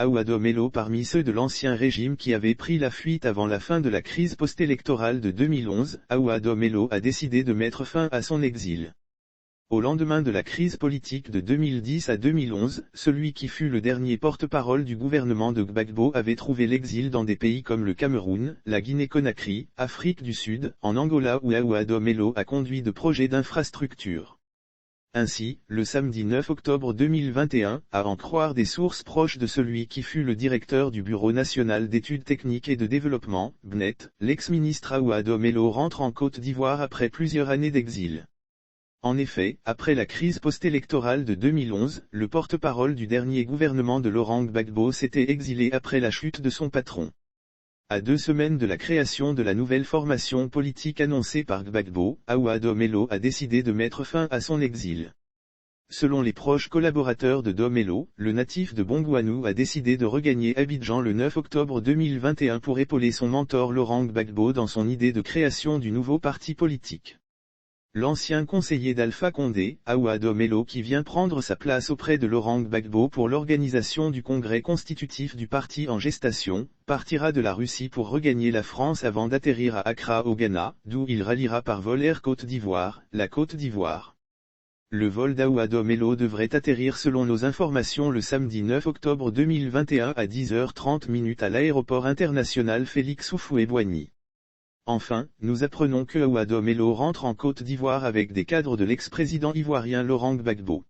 Aouado Bello parmi ceux de l'ancien régime qui avaient pris la fuite avant la fin de la crise post-électorale de 2011, Aouado Bello a décidé de mettre fin à son exil. Au lendemain de la crise politique de 2010 à 2011, celui qui fut le dernier porte-parole du gouvernement de Gbagbo avait trouvé l'exil dans des pays comme le Cameroun, la Guinée-Conakry, Afrique du Sud, en Angola où Aouado Bello a conduit de projets d'infrastructure. Ainsi, le samedi 9 octobre 2021, à en croire des sources proches de celui qui fut le directeur du Bureau national d'études techniques et de développement, BNET, l'ex-ministre Aouado Bello rentre en Côte d'Ivoire après plusieurs années d'exil. En effet, après la crise post-électorale de 2011, le porte-parole du dernier gouvernement de Laurent Gbagbo s'était exilé après la chute de son patron. À 2 semaines de la création de la nouvelle formation politique annoncée par Gbagbo, Aouado Bello a décidé de mettre fin à son exil. Selon les proches collaborateurs de Bello, le natif de Bongouanou a décidé de regagner Abidjan le 9 octobre 2021 pour épauler son mentor Laurent Gbagbo dans son idée de création du nouveau parti politique. L'ancien conseiller d'Alpha Condé, Aouado Bello qui vient prendre sa place auprès de Laurent Gbagbo pour l'organisation du congrès constitutif du parti en gestation, partira de la Russie pour regagner la France avant d'atterrir à Accra au Ghana, d'où il ralliera par vol Air Côte d'Ivoire, la Côte d'Ivoire. Le vol d'Aouado Bello devrait atterrir selon nos informations le samedi 9 octobre 2021 à 10h30 à l'aéroport international Félix Houphouët-Boigny. Enfin, nous apprenons que Aouado Bello rentre en Côte d'Ivoire avec des cadres de l'ex-président ivoirien Laurent Gbagbo.